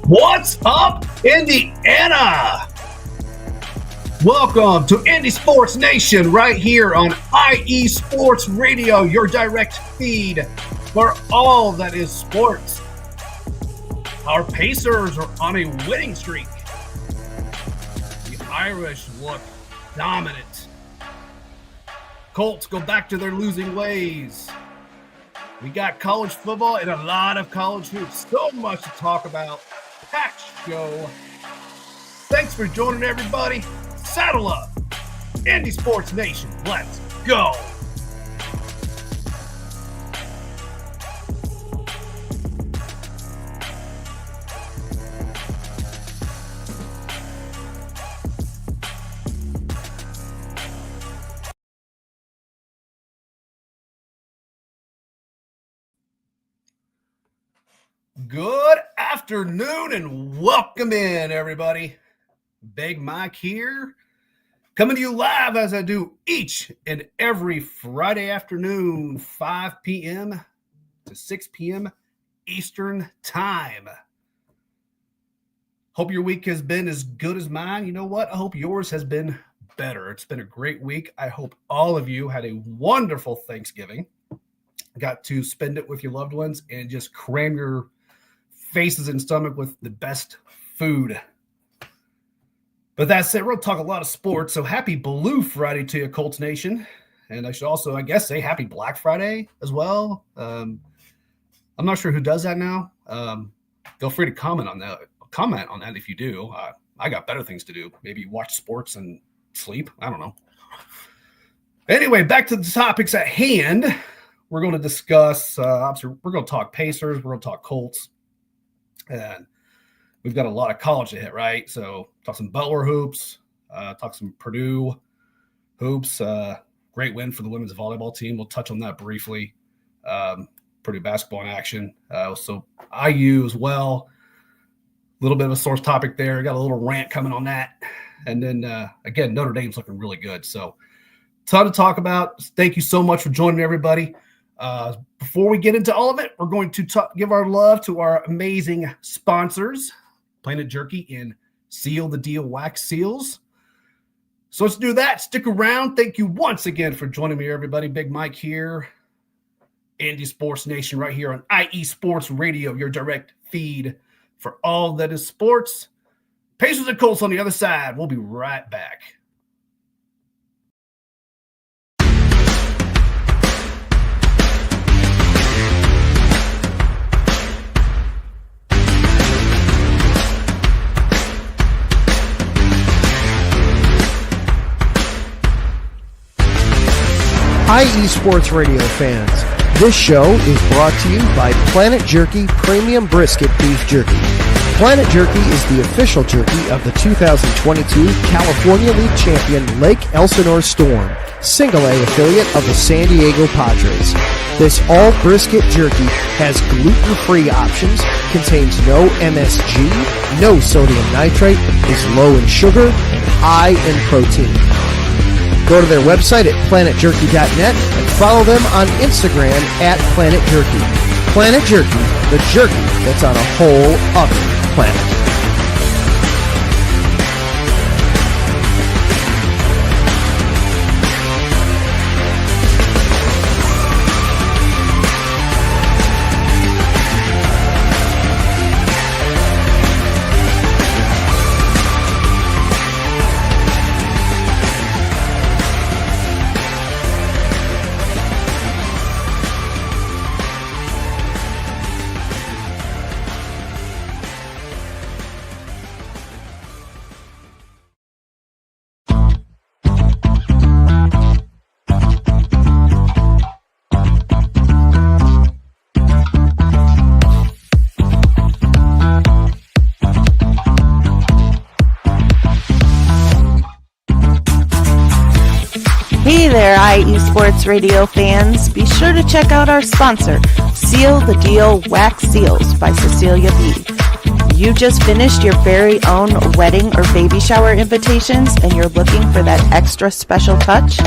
What's up, Indiana? Welcome to Indy Sports Nation right here on IE Sports Radio, your direct feed for all that is sports. Our Pacers are on a winning streak. The Irish look dominant. Colts go back to their losing ways. We got college football and a lot of college hoops. So much to talk about. Packed show. Thanks for joining, everybody. Saddle up. Indy Sports Nation. Let's go. Good afternoon and welcome in, everybody. Big Mike here, coming to you live as I do each and every Friday afternoon, 5 p.m. to 6 p.m. Eastern Time. Hope your week has been as good as mine. You know what? I hope yours has been better. It's been a great week. I hope all of you had a wonderful Thanksgiving. Got to spend it with your loved ones and just cram your faces and stomach with the best food. But that said, we're going to talk a lot of sports. So happy Blue Friday to you, Colts Nation. And I should also, I guess, say happy Black Friday as well. I'm not sure who does that now. Feel free to comment on that. Comment on that if you do. I got better things to do. Maybe watch sports and sleep. I don't know. Anyway, back to the topics at hand. We're going to discuss, we're going to talk Pacers. We're going to talk Colts. And we've got a lot of college to hit, right? So talk some Butler hoops, talk some Purdue hoops. Great win for the women's volleyball team. We'll touch on that briefly. Purdue basketball in action. So IU as well. A little bit of a source topic there. Got a little rant coming on that. And then, again, Notre Dame's looking really good. So ton to talk about. Thank you so much for joining, everybody. Before we get into all of it, we're going to give our love to our amazing sponsors, Planet Jerky and Seal the Deal Wax Seals. So let's do that. Stick around. Thank you once again for joining me, everybody. Big Mike here, Indy Sports Nation right here on IE Sports Radio, your direct feed for all that is sports. Pacers and Colts on the other side. We'll be right back. IE Sports Radio fans, this show is brought to you by Planet Jerky Premium Brisket Beef Jerky. Planet Jerky is the official jerky of the 2022 California League champion Lake Elsinore Storm, single-A affiliate of the San Diego Padres. This all-brisket jerky has gluten-free options, contains no MSG, no sodium nitrate, is low in sugar, and high in protein. Go to their website at planetjerky.net and follow them on Instagram at Planet Jerky. Planet Jerky, the jerky that's on a whole other planet. Hey there, IE Sports Radio fans. Be sure to check out our sponsor, Seal the Deal Wax Seals by Cecilia B. You just finished your very own wedding or baby shower invitations and you're looking for that extra special touch?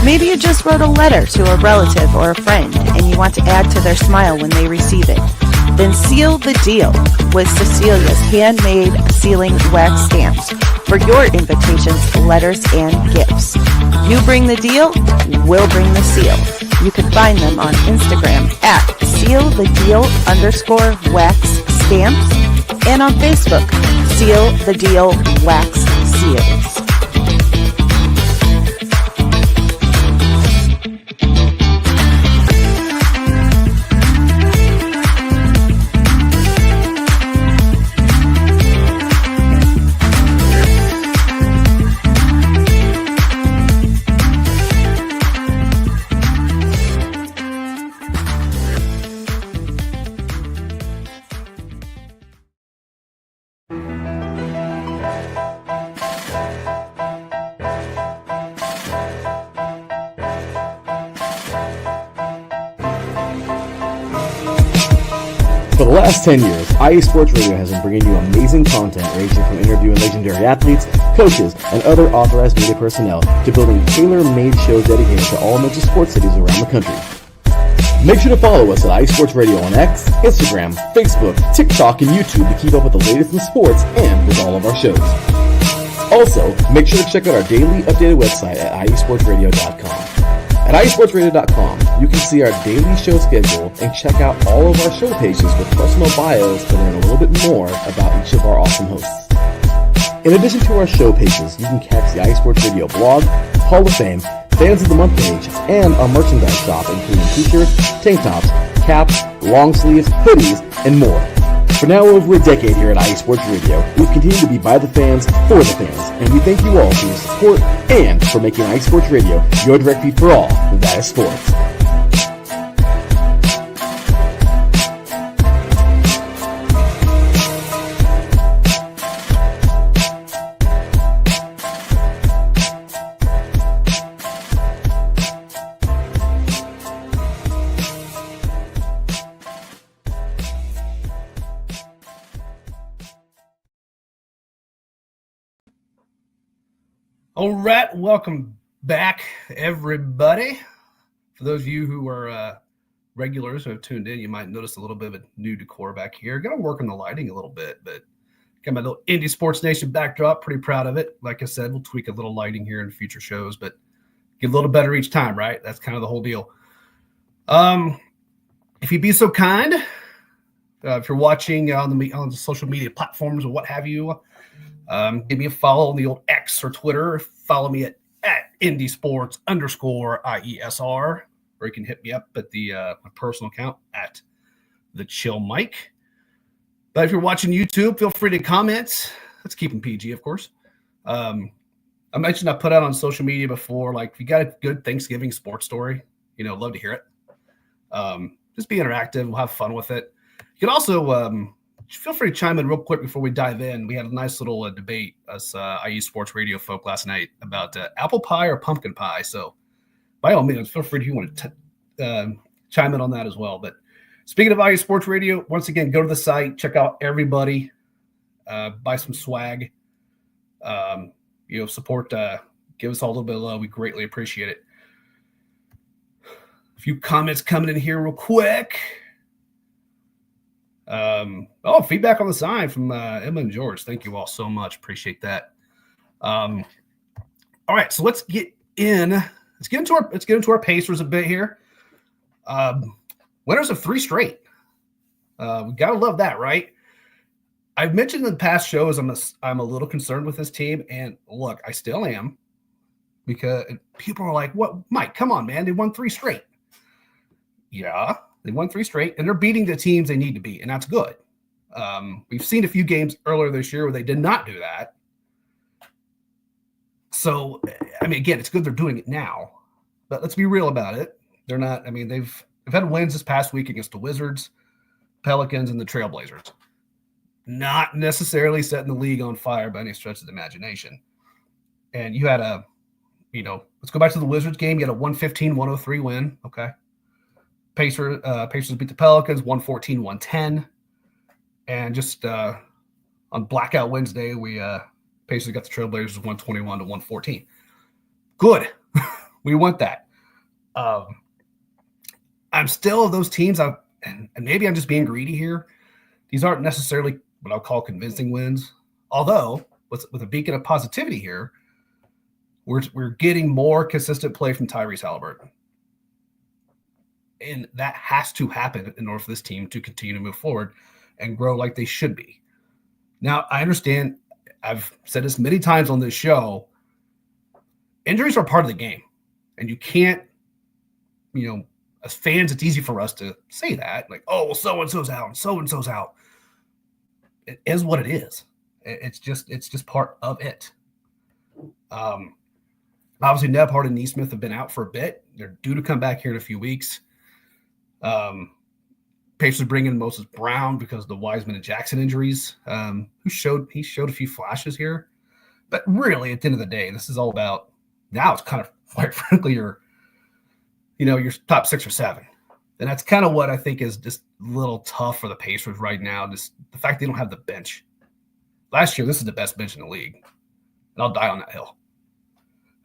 Maybe you just wrote a letter to a relative or a friend and you want to add to their smile when they receive it. Then seal the deal with Cecilia's handmade sealing wax stamps for your invitations, letters, and gifts. You bring the deal, we'll bring the seal. You can find them on Instagram at sealthedeal_wax stamps and on Facebook, Seal the Deal Wax Seals. For the last 10 years, IE Sports Radio has been bringing you amazing content ranging from interviewing legendary athletes, coaches, and other authorized media personnel to building tailor-made shows dedicated to all major sports cities around the country. Make sure to follow us at IE Sports Radio on X, Instagram, Facebook, TikTok, and YouTube to keep up with the latest in sports and with all of our shows. Also, make sure to check out our daily updated website at iesportsradio.com. At iesportsradio.com, you can see our daily show schedule and check out all of our show pages with personal bios to learn a little bit more about each of our awesome hosts. In addition to our show pages, you can catch the iSports Radio blog, Hall of Fame, Fans of the Month page, and our merchandise shop, including t-shirts, tank tops, caps, long sleeves, hoodies, and more. For now over a decade here at IE Sports Radio, we've continued to be by the fans, for the fans, and we thank you all for your support and for making IE Sports Radio your direct feed for all that is sports. All right, welcome back, everybody. For those of you who are regulars who have tuned in, you might notice a little bit of a new decor back here. Going to work on the lighting a little bit, but got my little Indy Sports Nation backdrop. Pretty proud of it. Like I said, we'll tweak a little lighting here in future shows, but get a little better each time, right? That's kind of the whole deal. If you'd be so kind, if you're watching on the social media platforms or what have you, give me a follow on the old X or Twitter. Follow me at IndySports_IESR, or you can hit me up at my personal account at the Chill Mike. But if you're watching YouTube, feel free to comment. Let's keep them PG, of course. I mentioned I put out on social media before, like if you got a good Thanksgiving sports story, love to hear it. Just be interactive. We'll have fun with it. You can also feel free to chime in real quick before we dive in. We had a nice little debate, us IE Sports Radio folk last night about apple pie or pumpkin pie. So by all means, feel free if you want to chime in on that as well. But speaking of IE Sports Radio, once again, go to the site, check out everybody, buy some swag, support, give us all a little bit of love. We greatly appreciate it. A few comments coming in here real quick. Feedback on the sign from Emma and George. Thank you all so much. Appreciate that. All right, so let's get into our Pacers a bit here. Winners of 3 straight. We gotta love that, right? I've mentioned in the past shows I'm a little concerned with this team, and look, I still am, because people are like, "What, Mike? Come on, man! They won 3 straight." Yeah. They won 3 straight, and they're beating the teams they need to beat, and that's good. We've seen a few games earlier this year where they did not do that. So, again, it's good they're doing it now. But let's be real about it. They're not. They've had wins this past week against the Wizards, Pelicans, and the Trailblazers. Not necessarily setting the league on fire by any stretch of the imagination. And you had let's go back to the Wizards game. You had a 115-103 win. Okay. Pacers beat the Pelicans 114-110, and just on Blackout Wednesday, we Pacers got the Trailblazers 121-114. Good, we want that. I'm still of those teams. and maybe I'm just being greedy here. These aren't necessarily what I'll call convincing wins. Although, with a beacon of positivity here, we're getting more consistent play from Tyrese Halliburton. And that has to happen in order for this team to continue to move forward and grow like they should be. Now, I understand, I've said this many times on this show, injuries are part of the game. And you can't, as fans, it's easy for us to say that. Like, oh, well, so-and-so's out, and so-and-so's out. It is what it is. It's just part of it. Obviously, Nebhard and Neesmith have been out for a bit. They're due to come back here in a few weeks. Pacers bring in Moses Brown because of the Wiseman and Jackson injuries. He showed a few flashes here, but really, at the end of the day, this is all about now. It's kind of, quite frankly, your top 6 or 7, and that's kind of what I think is just a little tough for the Pacers right now. Just the fact they don't have the bench. Last year, this is the best bench in the league, and I'll die on that hill.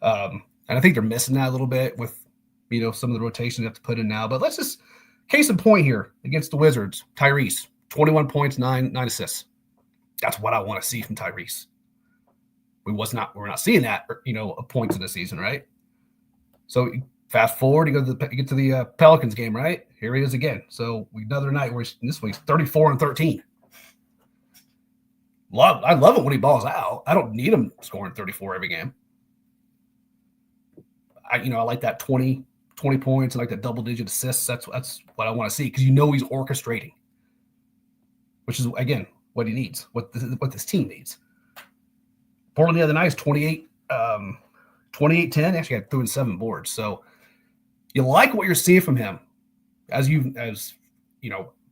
And I think they're missing that a little bit with, some of the rotations they have to put in now. But let's just, case in point here against the Wizards, Tyrese, 21 points, 9 assists. That's what I want to see from Tyrese. We're not seeing that, points in the season, right? So fast forward, you get to the Pelicans game, right? Here he is again. So another night where this week's 34 and 13. I love it when he balls out. I don't need him scoring 34 every game. I like that 20 points and like that double-digit assists. That's what I want to see because he's orchestrating, which is, again, what he needs, what this team needs. Portland the other night is 28-10. Actually, I threw in 7 boards. So you like what you're seeing from him. As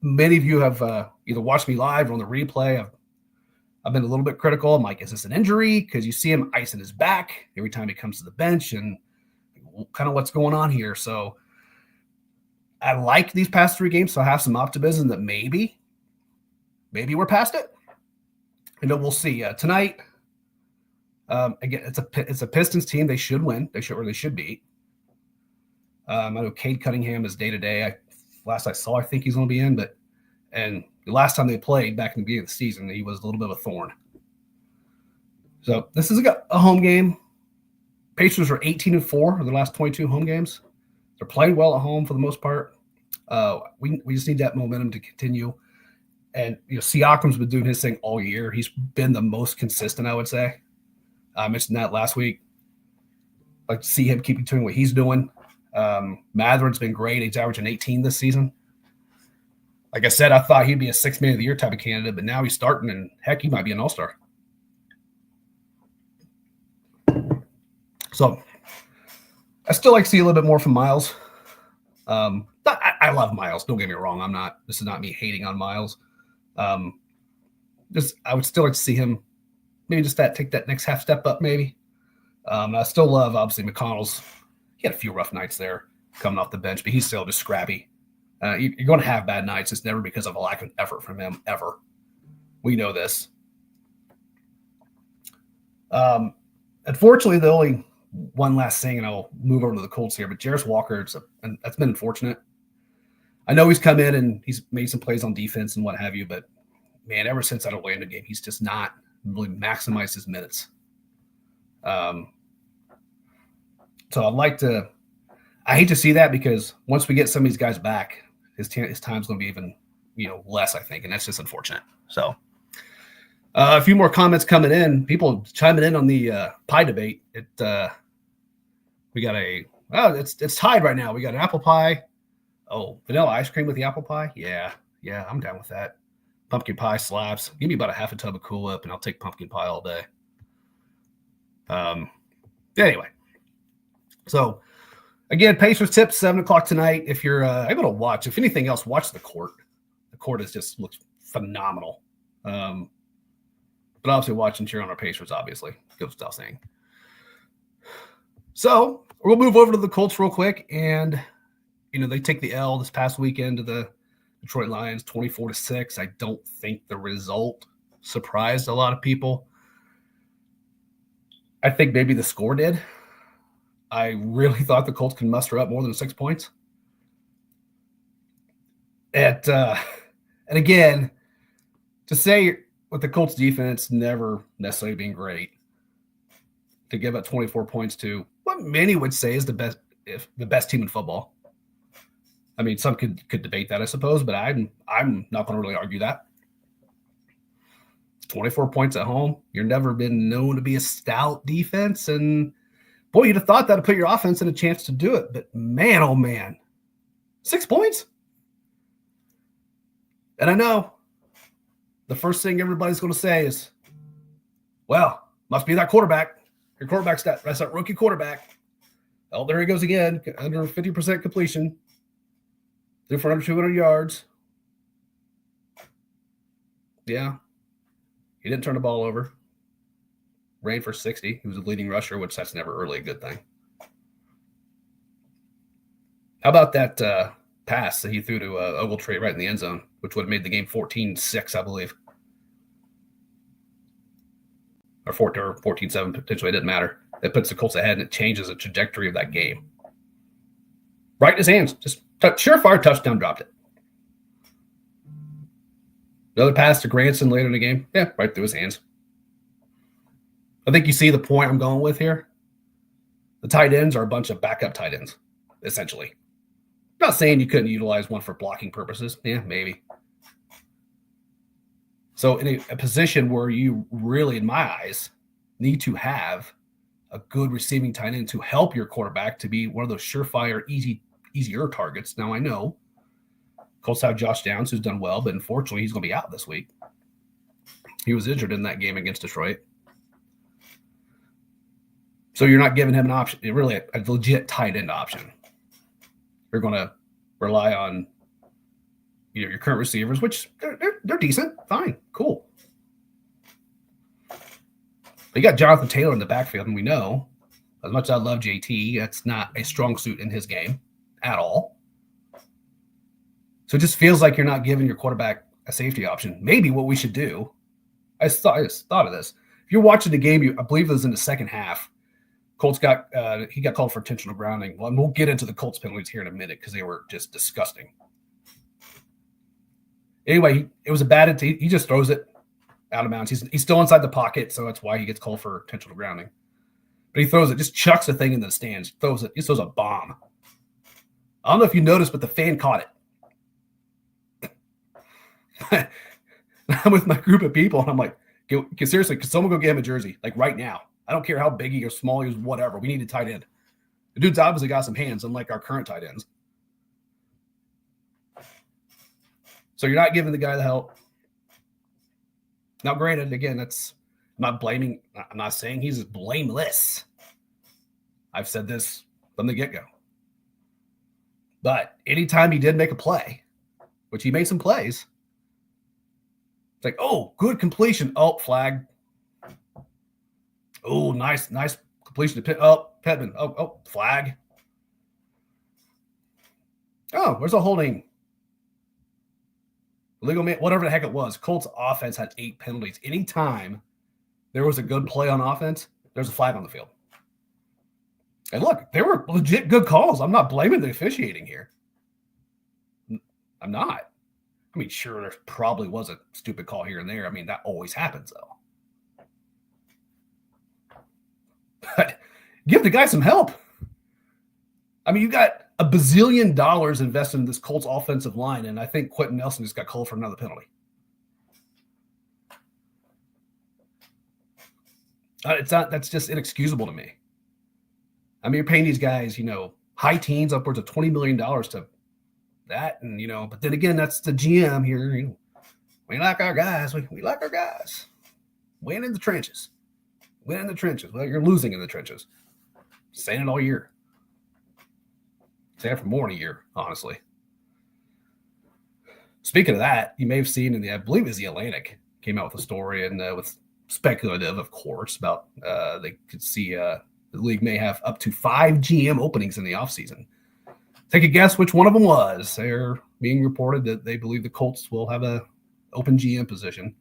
many of you have either watched me live or on the replay. I've been a little bit critical. I'm like, is this an injury? Because you see him icing his back every time he comes to the bench and kind of what's going on here. So I like these past 3 games, so I have some optimism that maybe we're past it. We'll see. Tonight, again, it's a Pistons team. They should win. They should beat. I know Cade Cunningham is day-to-day. Last I saw, I think he's going to be in. And the last time they played back in the beginning of the season, he was a little bit of a thorn. So this is a home game. Pacers are 18-4 in the last 22 home games. They're playing well at home for the most part. We just need that momentum to continue. And Siakam's been doing his thing all year. He's been the most consistent, I would say. I mentioned that last week. Like to see him keep doing what he's doing. Matherin's been great. He's averaging 18 this season. Like I said, I thought he'd be a 6th man of the year type of candidate, but now he's starting, and heck, he might be an all-star. So I still like to see a little bit more from Miles. I love Miles. Don't get me wrong. This is not me hating on Miles. I would still like to see him maybe just take that next half step up, maybe. I still love, obviously, McConnell's. He had a few rough nights there coming off the bench, but he's still just scrappy. You're going to have bad nights. It's never because of a lack of effort from him, ever. We know this. Unfortunately, the only one last thing, and I'll move over to the Colts here, but Jarris Walker, and that's been unfortunate. I know he's come in and he's made some plays on defense and what have you, but, man, ever since that Orlando game, he's just not really maximized his minutes. So I hate to see that because once we get some of these guys back, his time's going to be even, less, I think, and that's just unfortunate. So a few more comments coming in. People chiming in on the pie debate. We got it's tied right now. We got an apple pie. Oh, vanilla ice cream with the apple pie. Yeah, I'm down with that. Pumpkin pie slaps. Give me about a half a tub of Cool Whip, and I'll take pumpkin pie all day. Anyway, so again, Pacers tip 7:00 tonight. If you're able to watch, if anything else, watch the court. The court looks phenomenal. But obviously, watch and cheer on our Pacers. Obviously, goes without saying. So we'll move over to the Colts real quick, and they take the L this past weekend to the Detroit Lions, 24-6. I don't think the result surprised a lot of people. I think maybe the score did. I really thought the Colts could muster up more than 6 points. And again, to say with the Colts defense never necessarily being great, to give up 24 points to what many would say is the best team in football. I mean, some could debate that, I suppose, but I'm not going to really argue that. 24 points at home. You've never been known to be a stout defense, and boy, you'd have thought that'd put your offense in a chance to do it. But man, oh man, 6 points. And I know the first thing everybody's going to say is, well, must be that quarterback. Your quarterback's that's that rookie quarterback. Oh, there he goes again, under 50% completion. Threw for under 200 yards. Yeah. He didn't turn the ball over. Ran for 60. He was a leading rusher, which that's never really a good thing. How about that pass that he threw to Ogletree right in the end zone, which would have made the game 14-6, I believe. Or 14-7, potentially. It didn't matter. It puts the Colts ahead, and it changes the trajectory of that game. Right in his hands. Just surefire touchdown, dropped it. Another pass to Granson later in the game. Yeah, right through his hands. I think you see the point I'm going with here. The tight ends are a bunch of backup tight ends, essentially. I'm not saying you couldn't utilize one for blocking purposes. Yeah, maybe. So in a position where you really, in my eyes, need to have a good receiving tight end to help your quarterback to be one of those surefire, easier targets. Now, I know Colts have Josh Downs, who's done well, but unfortunately, he's going to be out this week. He was injured in that game against Detroit. So you're not giving him an option, really a legit tight end option. You're going to rely on your current receivers, which they're decent, fine, cool. But you got Jonathan Taylor in the backfield, and we know, as much as I love JT, that's not a strong suit in his game at all. So it just feels like you're not giving your quarterback a safety option. Maybe what we should do, I just thought of this. If you're watching the game, I believe it was in the second half, Colts got called for intentional grounding. Well, and we'll get into the Colts penalties here in a minute because they were just disgusting. Anyway, it was a bad. He just throws it out of bounds. He's still inside the pocket, so that's why he gets called for intentional grounding. But he throws it, just chucks the thing in the stands. He throws a bomb. I don't know if you noticed, but the fan caught it. I'm with my group of people, and I'm like, seriously, could someone go get him a jersey? Like right now. I don't care how big he or small he is, whatever. We need a tight end. The dude's obviously got some hands, unlike our current tight ends. So you're not giving the guy the help. Now, granted, again, I'm not saying he's blameless. I've said this from the get-go. But anytime he did make a play, which he made some plays, it's like, oh, good completion. Oh, flag. Oh, nice completion to Pittman. Oh, flag. Oh, where's the holding? Illegal man, whatever the heck it was. Colts offense had 8 penalties. Anytime there was a good play on offense, there's a flag on the field. And look, they were legit good calls. I'm not blaming the officiating here. I'm not. I mean, sure, there probably was a stupid call here and there. I mean, that always happens, though. But give the guy some help. I mean, you got $1 bazillion invested in this Colts offensive line, and I think Quentin Nelson just got called for another penalty. That's just inexcusable to me. I mean, you're paying these guys, high teens, upwards of $20 million to that, and but then again, that's the GM here. We like our guys. We like our guys. Win in the trenches. Win in the trenches. Well, you're losing in the trenches. Saying it all year. Saying it for more than a year, honestly. Speaking of that, you may have seen I believe it was The Atlantic, came out with a story, and with speculative, of course, about they could see the league may have up to 5 GM openings in the offseason. Take a guess which one of them was. They're being reported that they believe the Colts will have a open GM position.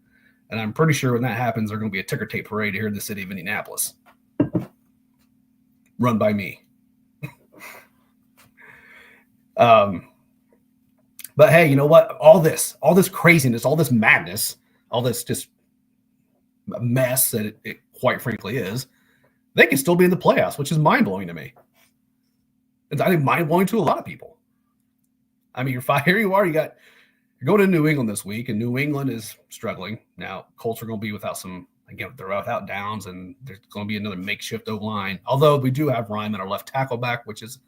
And I'm pretty sure when that happens, there's going to be a ticker tape parade here in the city of Indianapolis. Run by me. But But hey, you know what? All this craziness, all this madness, all this just mess that it quite frankly is, they can still be in the playoffs, which is mind-blowing to me. It's, I think, mind-blowing to a lot of people. I mean, here you are, you're going to New England this week, and New England is struggling. Now, Colts are going to be without they're without Downs, and there's going to be another makeshift O-line. Although we do have Ryman, our left tackle back, which is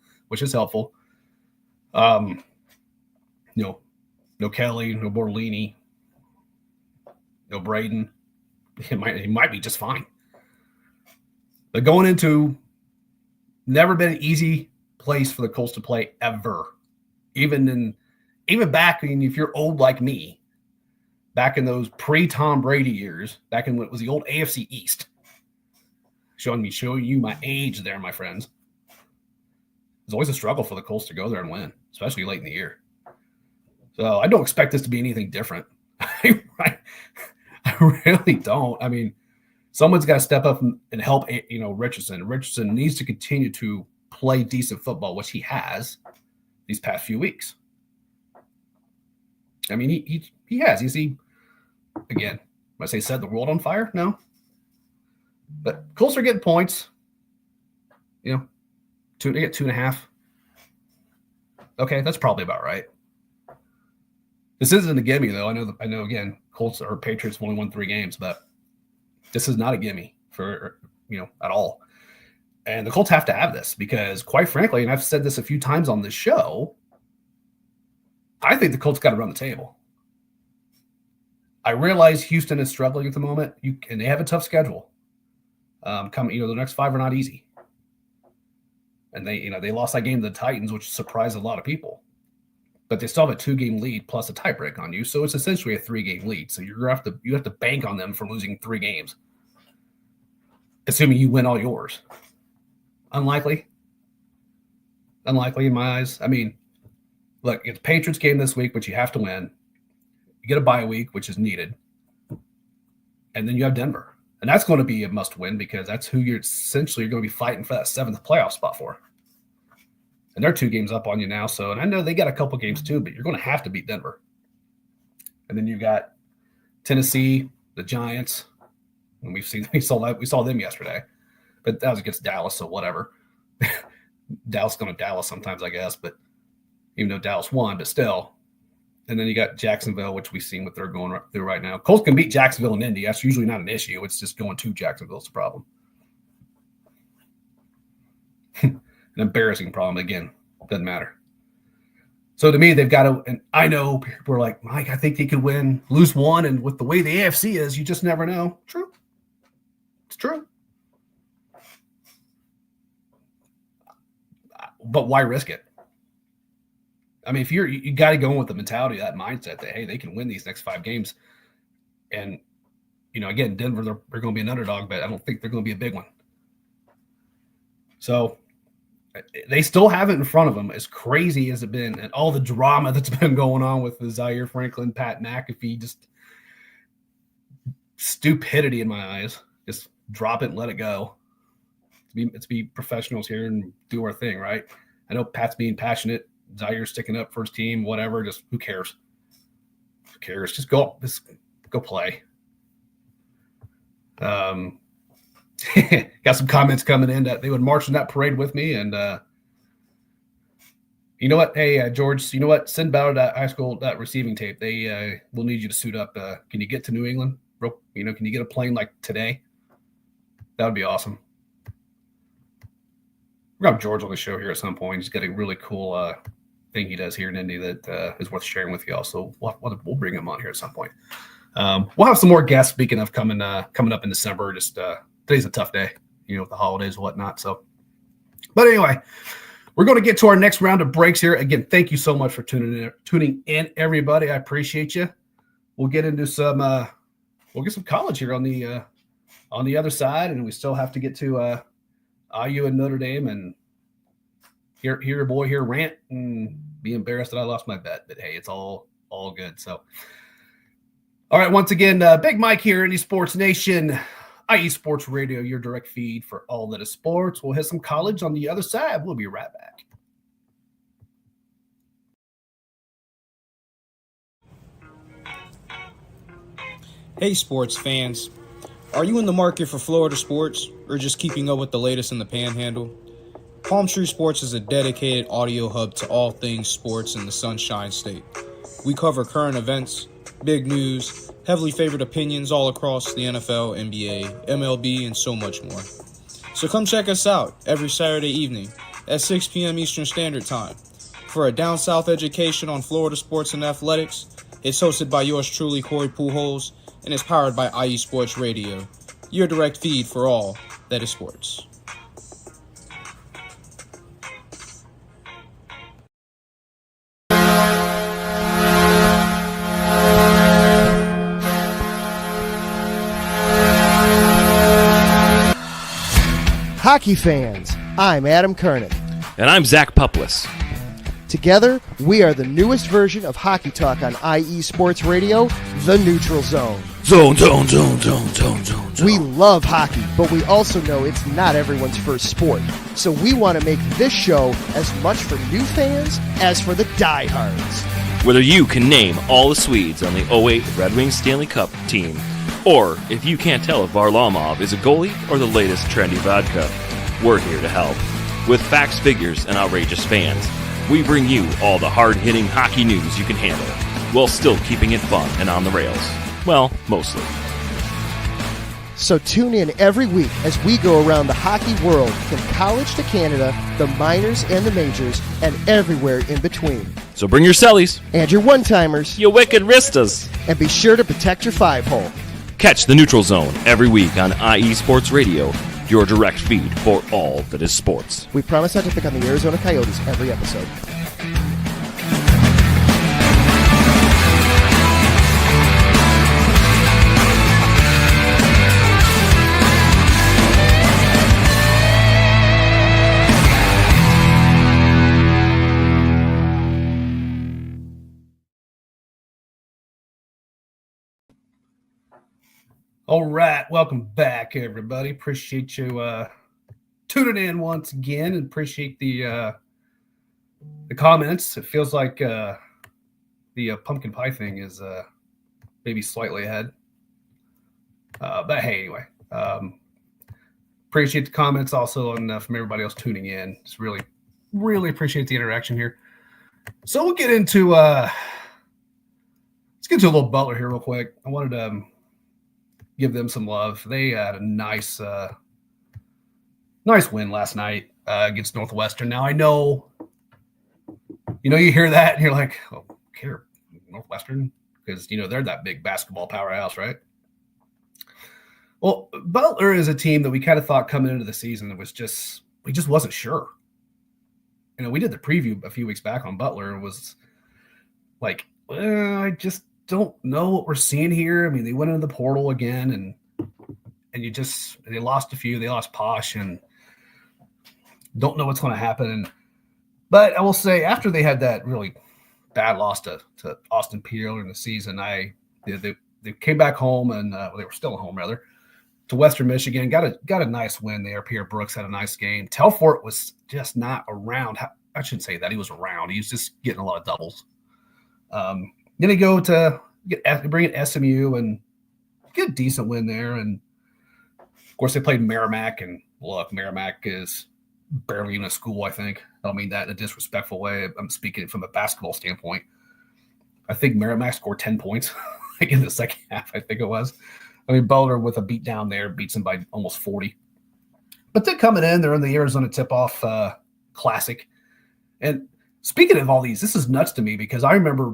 helpful. No Kelly, no Bortolini, no Braden. He might be just fine. But going into never been an easy place for the Colts to play ever. Even back, if you're old like me, back in those pre-Tom Brady years, back in what was the old AFC East. Showing you my age there, my friends. It's always a struggle for the Colts to go there and win, especially late in the year. So I don't expect this to be anything different. I really don't. I mean, someone's got to step up and help, Richardson. Richardson needs to continue to play decent football, which he has these past few weeks. I mean, he has. Again, I say set the world on fire? No. But Colts are getting points. They get 2.5. Okay, that's probably about right. This isn't a gimme, though. I know. Again, Colts or Patriots have only won 3 games, but this is not a gimme for at all. And the Colts have to have this because, quite frankly, and I've said this a few times on this show, I think the Colts got to run the table. I realize Houston is struggling at the moment, and they have a tough schedule. The next 5 are not easy, and they lost that game to the Titans, which surprised a lot of people. But they still have a 2-game lead plus a tiebreak on you, so it's essentially a 3-game lead. So you have to bank on them for losing 3 games, assuming you win all yours. Unlikely in my eyes. I mean, look, it's Patriots game this week, which you have to win. You get a bye week, which is needed, and then you have Denver, and that's going to be a must-win because that's who you're going to be fighting for that 7th playoff spot for. And they're 2 games up on you now. So, and I know they got a couple games too, but you're going to have to beat Denver. And then you've got Tennessee, the Giants, and we saw them yesterday, but that was against Dallas, so whatever. Dallas going to Dallas sometimes, I guess, but even though Dallas won, but still. And then you got Jacksonville, which we've seen what they're going through right now. Colts can beat Jacksonville and Indy. That's usually not an issue. It's just going to Jacksonville's the problem. An embarrassing problem. Again, doesn't matter. So to me, they've got to, and I know people are like, Mike, I think they could lose 1. And with the way the AFC is, you just never know. True. It's true. But why risk it? I mean, if you got to go in with the mentality, that mindset that, hey, they can win these next 5 games. And, again, Denver, they're going to be an underdog, but I don't think they're going to be a big one. So they still have it in front of them, as crazy as it's been, and all the drama that's been going on with the Zaire Franklin, Pat McAfee, just stupidity in my eyes. Just drop it and let it go. Let's be professionals here and do our thing, right? I know Pat's being passionate. Zaire's sticking up for his team, whatever. Just who cares? Who cares? Just go play. Got some comments coming in that they would march in that parade with me. And you know what? Hey, George, you know what? Send Ballard that high school, that receiving tape. They will need you to suit up. Can you get to New England? Can you get a plane like today? That would be awesome. We're going to have George on the show here at some point. He's got a really cool thing he does here in Indy that is worth sharing with you all. So we'll bring him on here at some point. We'll have some more guests, speaking of coming up in December. Just today's a tough day, with the holidays and whatnot. So, but anyway, we're going to get to our next round of breaks here. Again, thank you so much for tuning in, everybody. I appreciate you. We'll get into we'll get some college here on the other side, and we still have to get to IU and Notre Dame, and hear your boy here rant and be embarrassed that I lost my bet. But hey, it's all good. So, all right, once again, Big Mike here, Indy Sports Nation, IE Sports Radio, your direct feed for all that is sports. We'll hit some college on the other side. We'll be right back. Hey sports fans, are you in the market for Florida sports or just keeping up with the latest in the Panhandle? Palm Tree Sports is a dedicated audio hub to all things sports in the Sunshine State. We cover current events, big news, heavily favored opinions all across the NFL, NBA, MLB, and so much more. So come check us out every Saturday evening at 6 p.m. Eastern Standard Time. For a down south education on Florida sports and athletics, it's hosted by yours truly, Corey Pujols, and is powered by IE Sports Radio, your direct feed for all that is sports. Hockey fans, I'm Adam Kernick. And I'm Zach Puplis. Together, we are the newest version of Hockey Talk on IE Sports Radio, The Neutral Zone. Zone. We love hockey, but we also know it's not everyone's first sport. So we want to make this show as much for new fans as for the diehards. Whether you can name all the Swedes on the 08 Red Wings Stanley Cup team, or if you can't tell if Varlamov is a goalie or the latest trendy vodka, we're here to help. With facts, figures, and outrageous fans, we bring you all the hard-hitting hockey news you can handle, while still keeping it fun and on the rails. Well, mostly. So tune in every week as we go around the hockey world, from college to Canada, the minors and the majors, and everywhere in between. So bring your cellies, And your one-timers, you wicked wristas. and be sure to protect your five-hole. Catch the Neutral Zone every week on IE Sports Radio, your direct feed for all that is sports. We promise not to pick on the Arizona Coyotes every episode. All right, welcome back, everybody. Appreciate you tuning in once again, and appreciate the comments. It feels like the pumpkin pie thing is maybe slightly ahead, but hey, anyway, appreciate the comments also, and from everybody else tuning in. Just really appreciate the interaction here. So we'll get into let's get into a little Butler here real quick. I wanted to give them some love. They had a nice win last night against Northwestern. Now I know, you hear that and you're like, oh, care Northwestern, because they're that big basketball powerhouse, right? Well, Butler is a team that we kind of thought coming into the season that we just wasn't sure. We did the preview a few weeks back on Butler. It was like, I just don't know what we're seeing here. I mean, they went into the portal again, and they lost a few. They lost Posh, and don't know what's going to happen. But I will say, after they had that really bad loss to Austin Peay earlier in the season, they came back home, and they were still at home rather, to Western Michigan. Got a nice win there. Pierre Brooks had a nice game. Telfort was just not around. I shouldn't say that. He was around. He was just getting a lot of doubles. Then they go to bring in SMU and get a decent win there. And, of course, they played Merrimack. And, look, Merrimack is barely even a school, I think. I don't mean that in a disrespectful way. I'm speaking from a basketball standpoint. I think Merrimack scored 10 points in the second half, I think it was. I mean, Butler with a beat down there beats them by almost 40. But they're coming in. They're in the Arizona Tip-Off Classic. And speaking of all these, this is nuts to me because I remember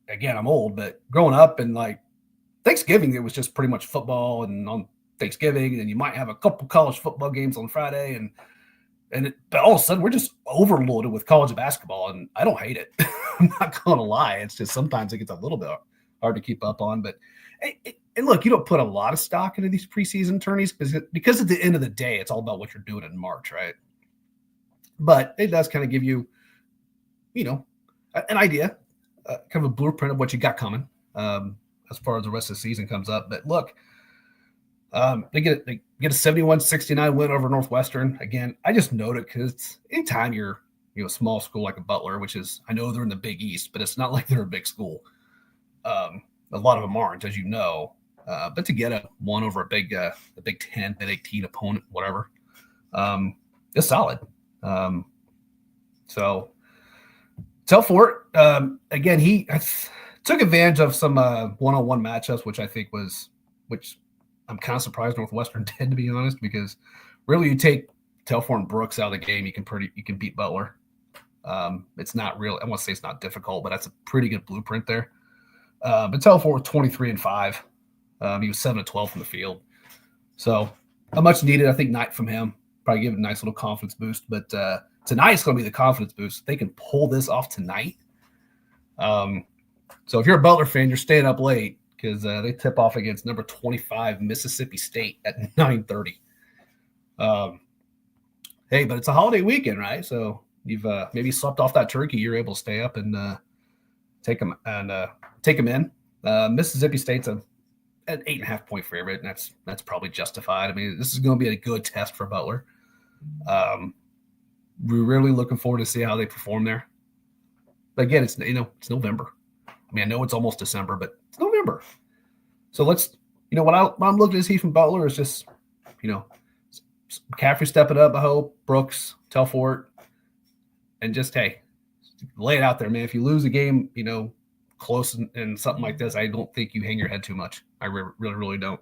again, I'm old, but growing up and Thanksgiving, it was just pretty much football, and on Thanksgiving, and you might have a couple college football games on Friday, but all of a sudden we're just overloaded with college basketball, and I don't hate it. I'm not going to lie. It's just sometimes it gets a little bit hard to keep up on, but and look, you don't put a lot of stock into these preseason tourneys because at the end of the day, it's all about what you're doing in March, right? But it does kind of give you, an idea. Kind of a blueprint of what you got coming as far as the rest of the season comes up. But look, they get a 71-69 win over Northwestern. Again, I just note it because anytime you're a small school like a Butler, which is, I know they're in the Big East, but it's not like they're a big school. A lot of them aren't, as you know. But to get a one over a Big 10, Big 18 opponent, whatever, it's solid. So Telfort, again, he took advantage of some one-on-one matchups, which I'm kind of surprised Northwestern did, to be honest, because really you take Telfort and Brooks out of the game, you can beat Butler. It's not real. I want to say it's not difficult, but that's a pretty good blueprint there. But Telfort was 23-5. He was 7-12 from the field. So a much needed, I think, night from him. Probably give it a nice little confidence boost. But tonight's going to be the confidence boost. They can pull this off tonight. So if you're a Butler fan, you're staying up late because they tip off against number 25 Mississippi State at 9:30. Hey, but it's a holiday weekend, right? So you've maybe slept off that turkey. You're able to stay up and take them in. Mississippi State's an 8.5-point favorite, and that's probably justified. I mean, this is going to be a good test for Butler. We're really looking forward to see how they perform there. But again, it's November. I mean, I know it's almost December, but it's November. So let's, what I'm looking to see from Butler is just, McCaffrey stepping up, I hope, Brooks, Telfort, and just, hey, lay it out there, man. If you lose a game, close and something like this, I don't think you hang your head too much. I really, really don't.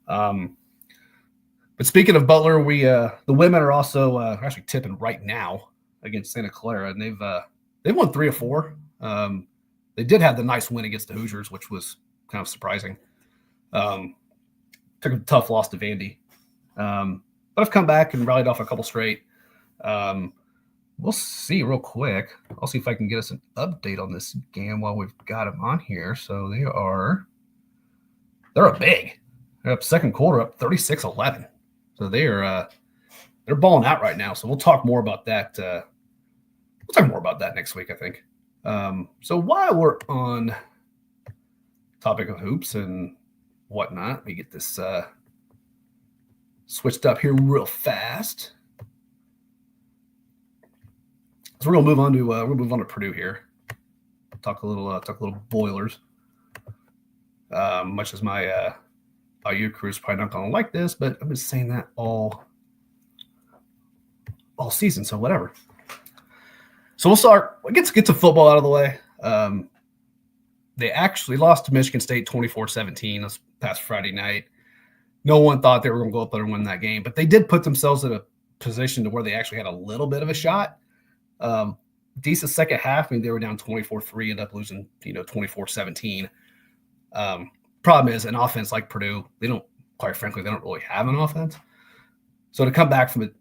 But speaking of Butler, the women are also actually tipping right now against Santa Clara, and they've won 3 of 4. They did have the nice win against the Hoosiers, which was kind of surprising. Took a tough loss to Vandy, but I've come back and rallied off a couple straight. We'll see real quick. I'll see if I can get us an update on this game while we've got them on here. So they're up big. They're up second quarter, up 36-11. So they're balling out right now. So we'll talk more about that. We'll talk more about that next week, I think. So while we're on topic of hoops and whatnot, let me get this switched up here real fast. So we're gonna move on to Purdue here. Talk a little Boilers. Much as my IU crew is probably not gonna like this, but I've been saying that all season, so whatever. So we'll start. Let's get to football out of the way. They actually lost to Michigan State 24-17 this past Friday night. No one thought they were going to go up there and win that game, but they did put themselves in a position to where they actually had a little bit of a shot. Decent second half. I mean, they were down 24-3, ended up losing, 24-17. Problem is, an offense like Purdue, quite frankly, they don't really have an offense. So to come back from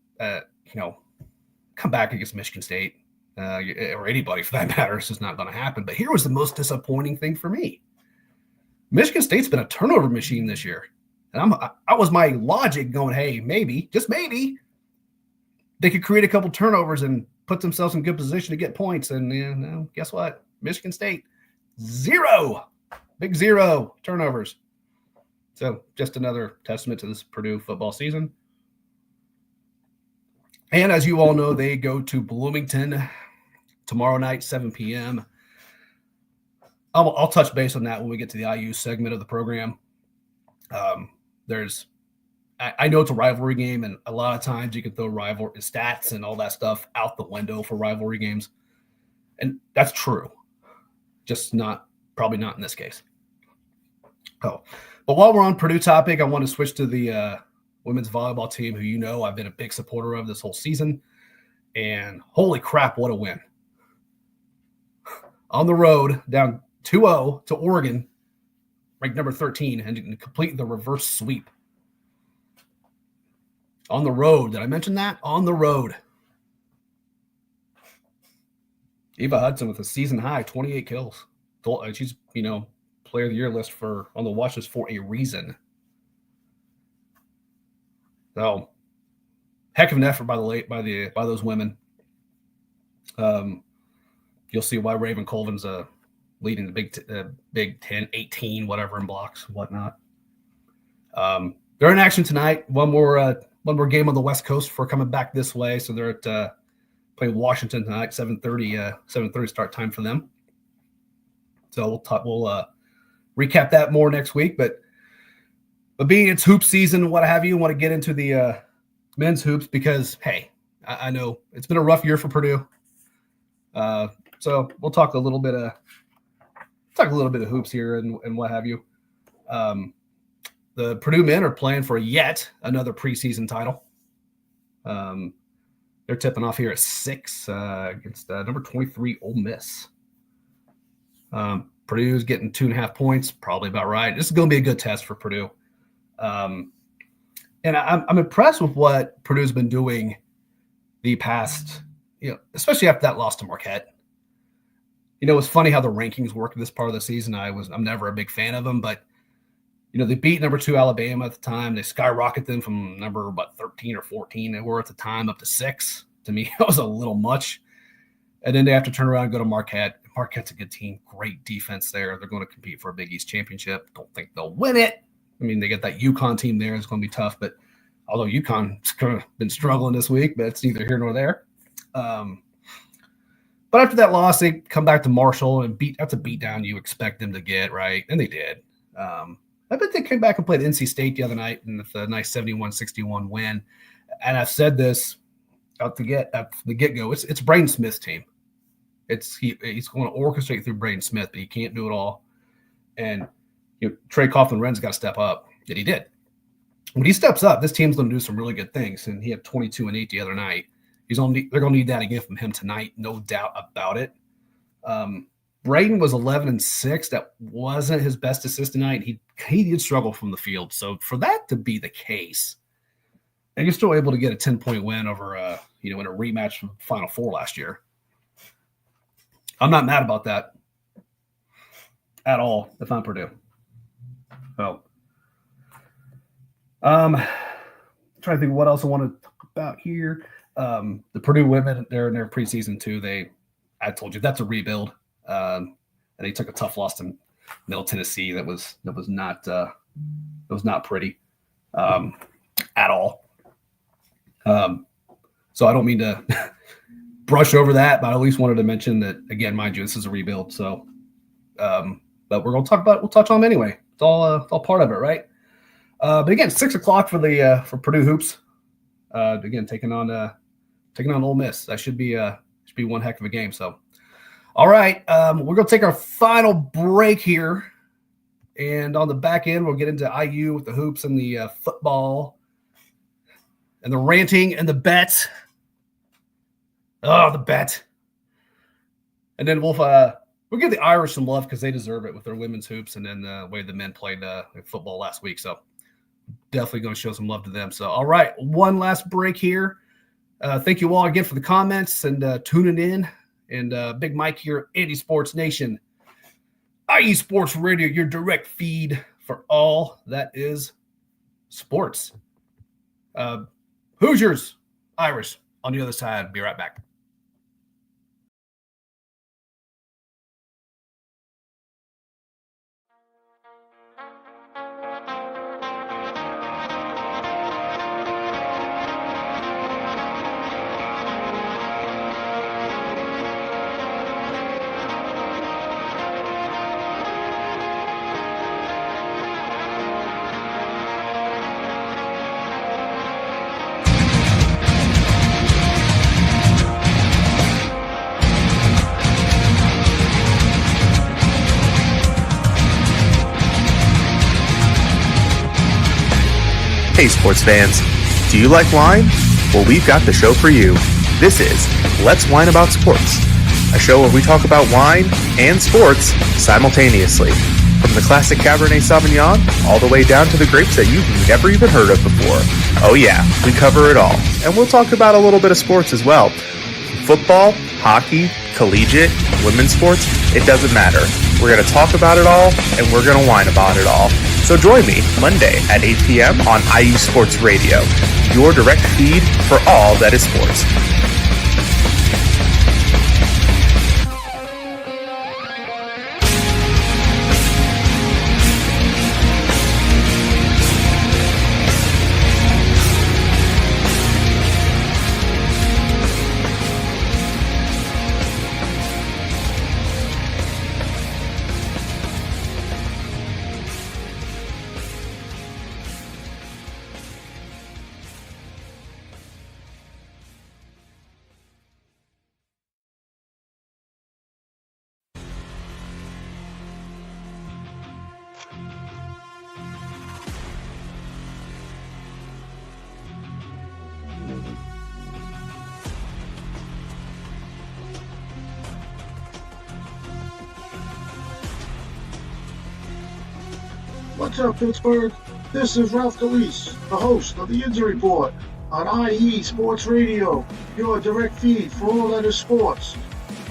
come back against Michigan State, or anybody for that matter, it's just not going to happen. But here was the most disappointing thing for me. Michigan State's been a turnover machine this year. And I was my logic going, hey, maybe, just maybe, they could create a couple turnovers and put themselves in good position to get points. And guess what? Michigan State, 0. Big 0 turnovers. So just another testament to this Purdue football season. And as you all know, they go to Bloomington tomorrow night, 7 p.m. I'll touch base on that when we get to the IU segment of the program. I know it's a rivalry game, and a lot of times you can throw rivalry stats and all that stuff out the window for rivalry games. And that's true. Just probably not in this case. But while we're on Purdue topic, I want to switch to the women's volleyball team, who I've been a big supporter of this whole season. And holy crap, what a win. On the road, down 2-0 to Oregon, ranked number 13, and complete the reverse sweep. On the road. Did I mention that? On the road. Eva Hudson with a season high, 28 kills. She's, player of the year list on the watch list for a reason. So, heck of an effort by those women. You'll see why Raven Colvin's leading the Big 10, 18, whatever, in blocks, whatnot. They're in action tonight. One more game on the West Coast before coming back this way. So they're at playing Washington tonight, 7:30 start time for them. So we'll recap that more next week. But But being it's hoop season, what have you, want to get into the men's hoops because, hey, I know it's been a rough year for Purdue. So we'll talk a little bit of hoops here and what have you. The Purdue men are playing for yet another preseason title. They're tipping off here at 6 against number 23 Ole Miss. Purdue's getting 2.5 points, probably about right. This is going to be a good test for Purdue. And I'm impressed with what Purdue's been doing the past, especially after that loss to Marquette. It's funny how the rankings work this part of the season. I'm never a big fan of them, but they beat number 2 Alabama at the time. They skyrocket them from number 13 or 14 they were at the time up to 6. To me, that was a little much. And then they have to turn around and go to Marquette. Marquette's a good team, great defense there. They're going to compete for a Big East championship. Don't think they'll win it. I mean, they get that UConn team there. It's going to be tough, but although UConn's kind of been struggling this week, but it's neither here nor there. But after that loss, they come back to Marshall and that's a beatdown you expect them to get, right? And they did. I bet they came back and played NC State the other night in the nice 71-61 win. And I've said this at the get-go. It's Braden Smith's team. He's going to orchestrate through Braden Smith, but he can't do it all. And Trey Coughlin-Wren's got to step up, and he did. When he steps up, this team's going to do some really good things. And he had 22 and 8 the other night. They're going to need that again from him tonight, no doubt about it. Braden was 11 and 6. That wasn't his best assist tonight. He did struggle from the field. So for that to be the case, and you're still able to get a 10-point win over in a rematch from Final Four last year. I'm not mad about that at all if I'm Purdue. So, trying to think of what else I want to talk about here. The Purdue women, they're in their preseason too. I told you that's a rebuild. And they took a tough loss to Middle Tennessee. That was not pretty at all. So I don't mean to brush over that, but I at least wanted to mention that again, mind you, this is a rebuild. So, but we'll touch on them anyway. It's all part of it, right? But again, 6:00 for Purdue hoops. Again, taking on Ole Miss. That should be one heck of a game. So, all right, we're gonna take our final break here, and on the back end, we'll get into IU with the hoops and the football, and the ranting and the bets. Oh, the bet, and then we'll give the Irish some love because they deserve it with their women's hoops, and then the way the men played football last week. So. Definitely going to show some love to them. So, all right, one last break here. Thank you all again for the comments and tuning in. And Big Mike here, Indy Sports Nation, IE Sports Radio, your direct feed for all that is sports. Hoosiers, Irish on the other side. Be right back. Hey sports fans, do you like wine? Well, we've got the show for you. This is Let's Wine About Sports, a show where we talk about wine and sports simultaneously. From the classic Cabernet Sauvignon all the way down to the grapes that you've never even heard of before. Oh yeah, we cover it all. And we'll talk about a little bit of sports as well. Football, hockey, collegiate, women's sports, it doesn't matter. We're going to talk about it all, and we're going to whine about it all. So join me Monday at 8 p.m. on IU Sports Radio, your direct feed for all that is sports. What's up, Pittsburgh? This is Ralph Calise, the host of the Injury Report on IE Sports Radio, your direct feed for all that is sports.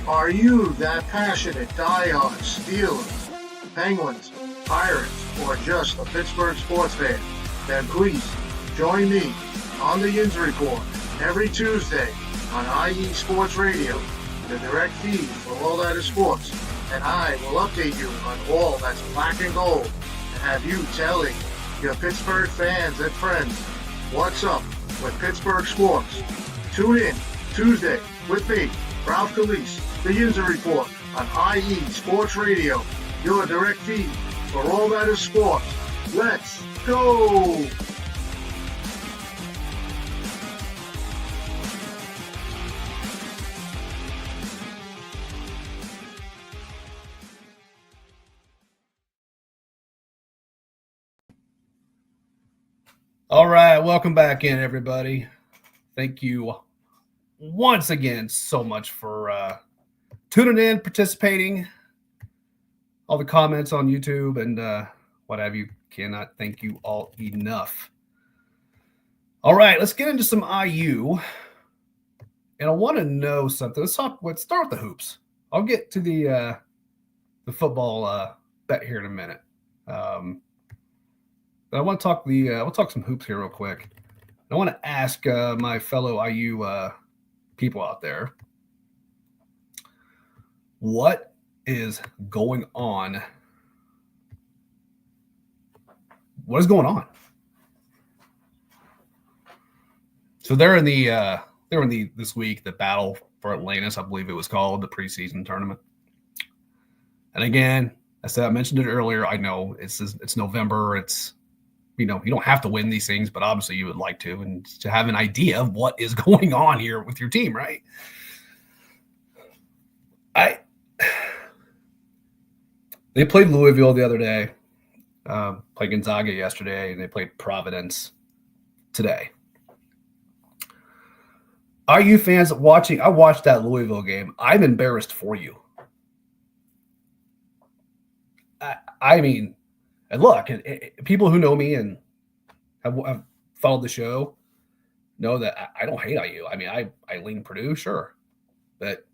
Are you that passionate diehard Steelers, Penguins, Pirates, or just a Pittsburgh sports fan? Then please join me on the Injury Report every Tuesday on IE Sports Radio, the direct feed for all that is sports. And I will update you on all that's black and gold and have you telling your Pittsburgh fans and friends what's up with Pittsburgh sports. Tune in Tuesday with me, Ralph Calise, the User Report on IE Sports Radio, your direct feed for all that is sports. Let's go! All right, welcome back in, everybody. Thank you once again so much for tuning in, participating, all the comments on YouTube and what have you. Cannot thank you all enough. All right, let's get into some IU. And I want to know something. Let's start with the hoops. I'll get to the football bet here in a minute. But I want to talk we'll talk some hoops here real quick. I want to ask my fellow IU people out there, what is going on? What is going on? So they're in this week, the Battle for Atlantis, I believe it was called, the preseason tournament. And again, I mentioned it earlier. I know it's November. It's, you don't have to win these things, but obviously you would like to, and to have an idea of what is going on here with your team, right? They played Louisville the other day, played Gonzaga yesterday, and they played Providence today. IU fans watching, I watched that Louisville game. I'm embarrassed for you. I mean, and look, people who know me and have followed the show know that I don't hate IU. I mean, I lean Purdue, sure, but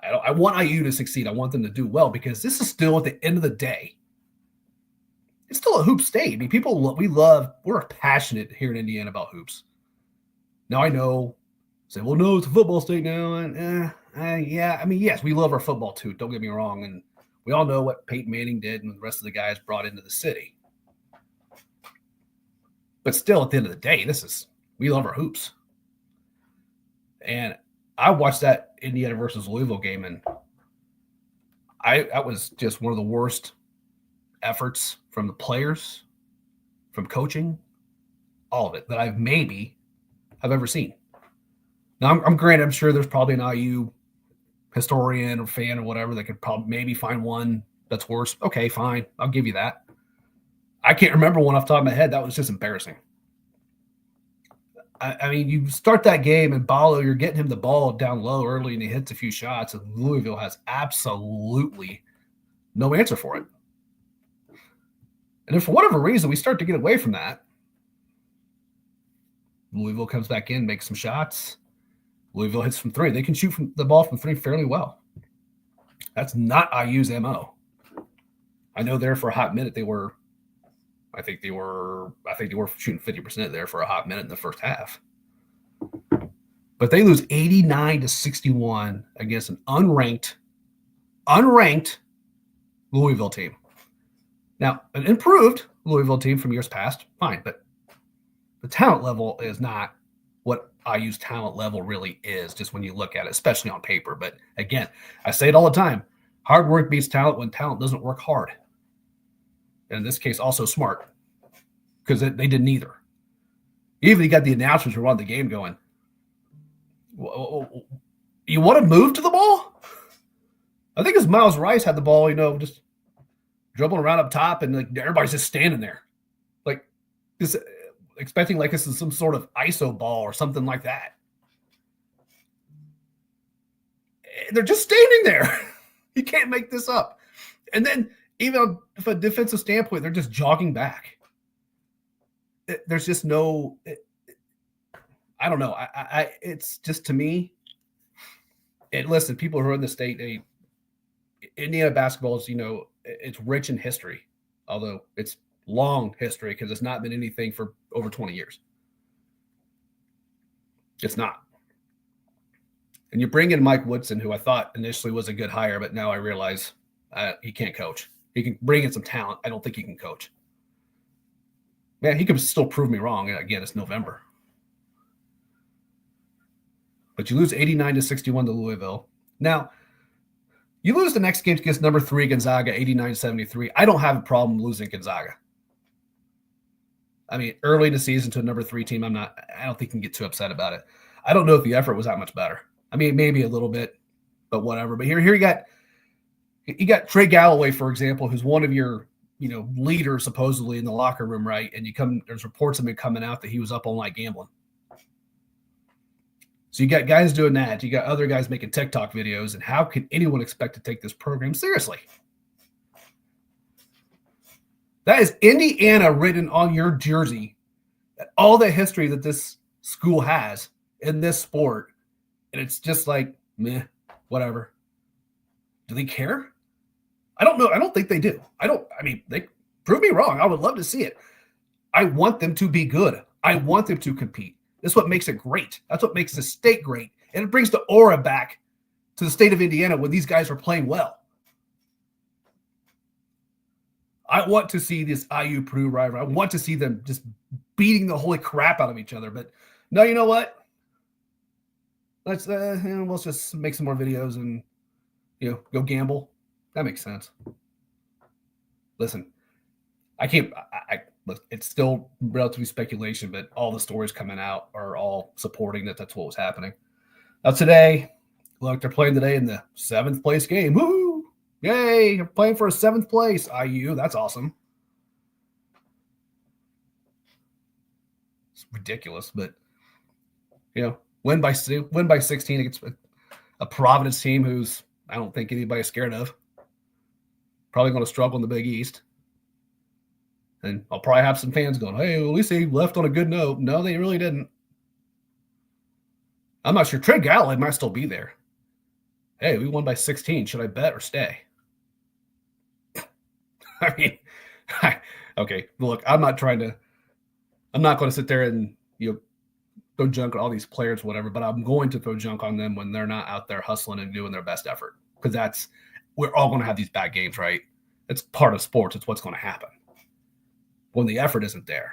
I want IU to succeed. I want them to do well, because this is still, at the end of the day, it's still a hoop state. I mean, we're passionate here in Indiana about hoops. Now I know, say, well, no, it's a football state now, and yeah, I mean, yes, we love our football too. Don't get me wrong, and we all know what Peyton Manning did and the rest of the guys brought into the city. But still, at the end of the day, we love our hoops. And I watched that Indiana versus Louisville game, and that was just one of the worst efforts from the players, from coaching, all of it, that I've ever seen. Now, I'm granted, I'm sure there's probably an IU historian or fan or whatever that could probably maybe find one that's worse. Okay, fine. I'll give you that. I can't remember one off the top of my head. That was just embarrassing. I mean, you start that game and Ballo, you're getting him the ball down low early and he hits a few shots, and Louisville has absolutely no answer for it. And if for whatever reason we start to get away from that, Louisville comes back in, makes some shots. Louisville hits from three. They can shoot the ball from three fairly well. That's not IU's MO. I know there for a hot minute I think they were shooting 50% there for a hot minute in the first half. But they lose 89-61 against an unranked Louisville team. Now, an improved Louisville team from years past, fine, but the talent level is not what IU's talent level really is, just when you look at it, especially on paper. But again, I say it all the time, hard work beats talent when talent doesn't work hard. And in this case, also smart, because they did neither. Even you got the announcers who run the game going, you want to move to the ball? I think it's Miles Rice had the ball, just dribbling around up top, and like everybody's just standing there, like this, expecting like this is some sort of ISO ball or something like that. They're just standing there. You can't make this up. And then even from a defensive standpoint, they're just jogging back. There's just no. I don't know. It's just, to me. And listen, people who are in the state, Indiana basketball is, it's rich in history, although it's long history because it's not been anything for over 20 years. It's not. And you bring in Mike Woodson, who I thought initially was a good hire, but now I realize he can't coach. He can bring in some talent. I don't think he can coach. Man, he could still prove me wrong. Again, it's November. But you lose 89-61 to Louisville. Now, you lose the next game against number 3 Gonzaga, 89-73. I don't have a problem losing Gonzaga. I mean, early in the season to a number 3 team, I don't think you can get too upset about it. I don't know if the effort was that much better. I mean, maybe a little bit, but whatever. But here you got Trey Galloway, for example, who's one of your, leaders supposedly in the locker room, right? And there's reports of him coming out that he was up all night gambling. So you got guys doing that. You got other guys making TikTok videos. And how can anyone expect to take this program seriously? That is Indiana written on your jersey. All the history that this school has in this sport. And it's just like, meh, whatever. Do they care? I don't know. I don't think they do. They prove me wrong. I would love to see it. I want them to be good. I want them to compete. That's what makes it great. That's what makes the state great. And it brings the aura back to the state of Indiana when these guys are playing well. I want to see this IU Purdue rivalry. I want to see them just beating the holy crap out of each other. But no, you know what? Let's just make some more videos and go gamble. That makes sense. Listen, it's still relatively speculation, but all the stories coming out are all supporting that that's what was happening. Now today, look, they're playing today in the 7th place game. Woo! Yay! They're playing for a 7th place. IU, that's awesome. It's ridiculous, but win by 16 against a Providence team who's I don't think anybody's scared of. Probably going to struggle in the Big East. And I'll probably have some fans going, hey, well, at least they left on a good note. No, they really didn't. I'm not sure. Trey Galloway might still be there. Hey, we won by 16. Should I bet or stay? Okay, look, I'm not going to sit there and, throw junk on all these players, whatever, but I'm going to throw junk on them when they're not out there hustling and doing their best effort. Because we're all going to have these bad games, right? It's part of sports. It's what's going to happen. When the effort isn't there.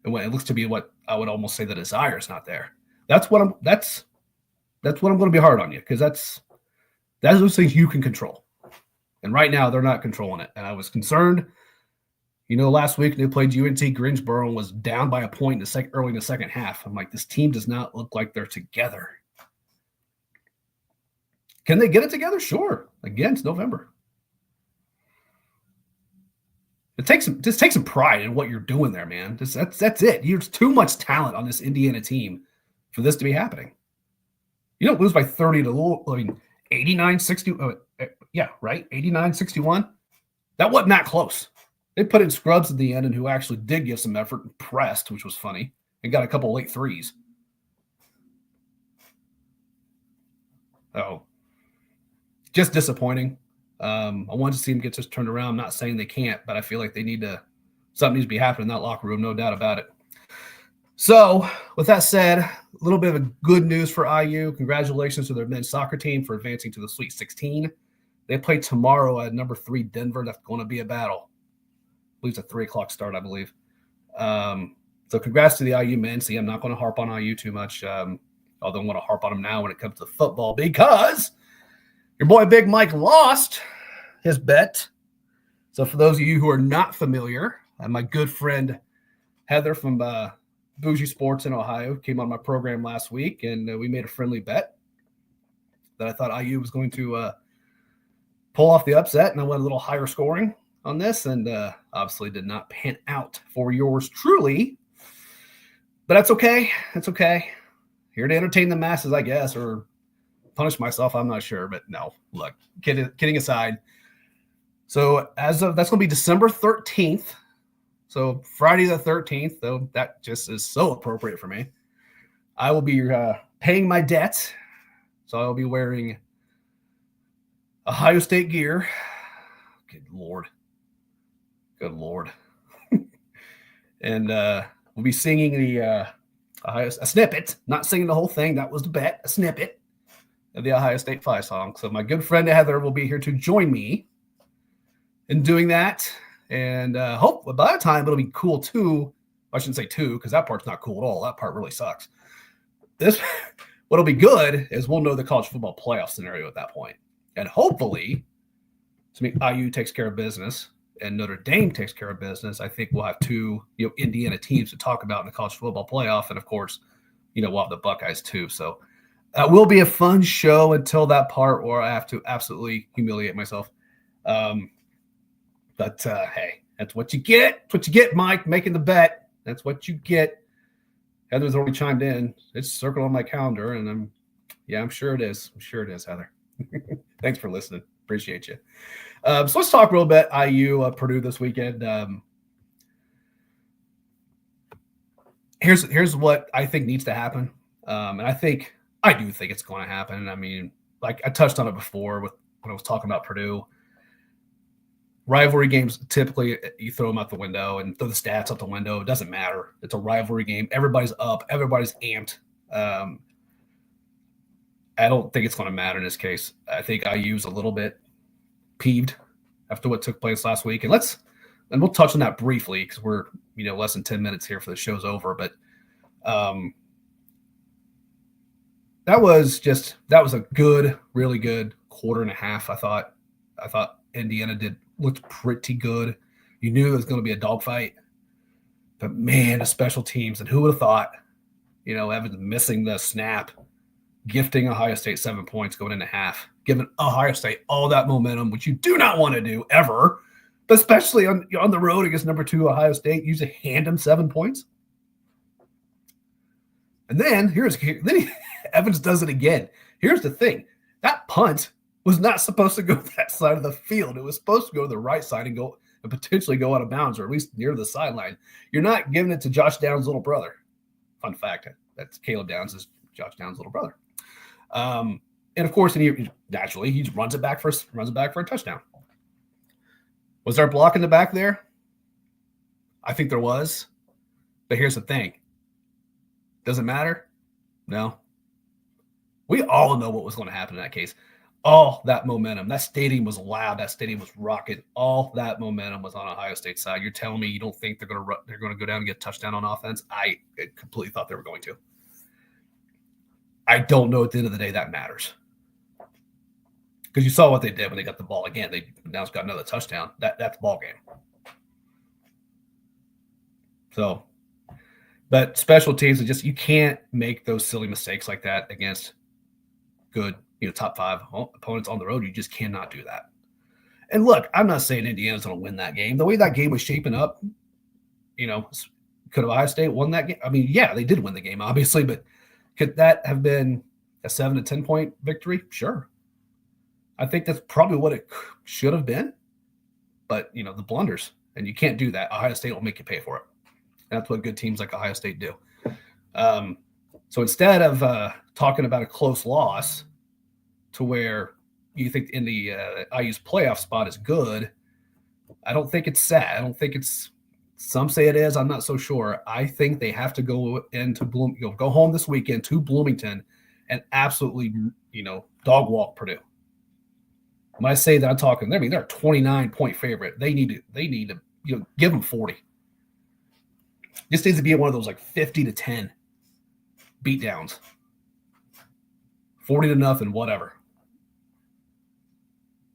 And when it looks to be what I would almost say the desire is not there. That's what I'm going to be hard on you, because that's those things you can control. And right now they're not controlling it. And I was concerned. Last week they played UNT Greensboro and was down by a point early in the second half. I'm like, this team does not look like they're together. Can they get it together? Sure. Again, it's November. Just take some pride in what you're doing there, man. That's it. There's too much talent on this Indiana team for this to be happening. You don't lose by 30 to Louisville. 89-60. Yeah, right. 89-61. That wasn't that close. They put in scrubs at the end and who actually did give some effort and pressed, which was funny, and got a couple late threes. Oh, just disappointing. I wanted to see them get this turned around. I'm not saying they can't, but I feel like something needs to be happening in that locker room, no doubt about it. So, with that said, a little bit of good news for IU. Congratulations to their men's soccer team for advancing to the Sweet 16. They play tomorrow at number 3 Denver. That's going to be a battle. I believe it's a 3:00 start, I believe. So congrats to the IU men. See, I'm not going to harp on IU too much, although I'm going to harp on them now when it comes to football, because your boy Big Mike lost his bet. So for those of you who are not familiar, my good friend Heather from Bougie Sports in Ohio came on my program last week, and we made a friendly bet that I thought IU was going to pull off the upset, and I went a little higher scoring on this, and obviously did not pan out for yours truly. But that's okay. That's okay. Here to entertain the masses, I guess, or punish myself. I'm not sure. But no, look, kidding aside, So that's going to be December 13th. So Friday the 13th, though, that just is so appropriate for me. I will be paying my debt. So I'll be wearing Ohio State gear. Good Lord. And we'll be singing a snippet, not singing the whole thing. That was the bet, a snippet of the Ohio State Five song. So my good friend Heather will be here to join me in doing that. And hope by that time it'll be cool too. I shouldn't say too, because that part's not cool at all. That part really sucks. What'll be good is we'll know the college football playoff scenario at that point. And hopefully, IU takes care of business and Notre Dame takes care of business. I think we'll have two, Indiana teams to talk about in the college football playoff. And of course, we'll have the Buckeyes too. So that will be a fun show until that part where I have to absolutely humiliate myself. But hey, that's what you get. That's what you get, Mike, making the bet. That's what you get. Heather's already chimed in. It's circled on my calendar, and I'm sure it is. I'm sure it is, Heather. Thanks for listening. Appreciate you. So let's talk a little bit IU Purdue this weekend. Here's what I think needs to happen, and I do think it's going to happen. I mean, like I touched on it before when I was talking about Purdue. Rivalry games, typically you throw them out the window and throw the stats out the window. It doesn't matter. It's a rivalry game. Everybody's up. Everybody's amped. I don't think it's going to matter in this case. I think IU's a little bit peeved after what took place last week. And we'll touch on that briefly because we're, less than 10 minutes here for the show's over. But that was a good, really good quarter and a half. I thought Indiana looked pretty good. You knew it was going to be a dogfight. But man, the special teams, and who would have thought, Evans missing the snap, gifting Ohio State 7 points going into half, giving Ohio State all that momentum, which you do not want to do ever, but especially on the road against number 2 Ohio State, you just hand them 7 points. And then Evans does it again. Here's the thing. That punt was not supposed to go that side of the field. It was supposed to go to the right side and potentially go out of bounds, or at least near the sideline. You're not giving it to Josh Downs' little brother. Fun fact, that's Caleb Downs is Josh Downs' little brother. And of course, he runs it back for a touchdown. Was there a block in the back there? I think there was. But here's the thing. Does it matter? No. We all know what was going to happen in that case. All that momentum. That stadium was loud. That stadium was rocking. All that momentum was on Ohio State's side. You're telling me you don't think they're going to go down and get a touchdown on offense? I completely thought they were going to. I don't know at the end of the day that matters. Because you saw what they did when they got the ball again. They now got another touchdown. That's ball game. So, but special teams are you can't make those silly mistakes like that against good, top 5 opponents on the road. You just cannot do that. And look, I'm not saying Indiana's going to win that game. The way that game was shaping up, could Ohio State won that game? I mean, yeah, they did win the game, obviously, but could that have been a 7 to 10 point victory? Sure. I think that's probably what it should have been. But, the blunders, and you can't do that. Ohio State will make you pay for it. And that's what good teams like Ohio State do. So instead of talking about a close loss to where you think in the IU's playoff spot is good, I don't think it's sad. I don't think it's – some say it is. I'm not so sure. I think they have to go go home this weekend to Bloomington and absolutely, dog walk Purdue. When I say that, I'm talking – they're a 29-point favorite. They need to give them 40. This needs to be one of those 50 to 10 beatdowns. 40 to nothing, whatever.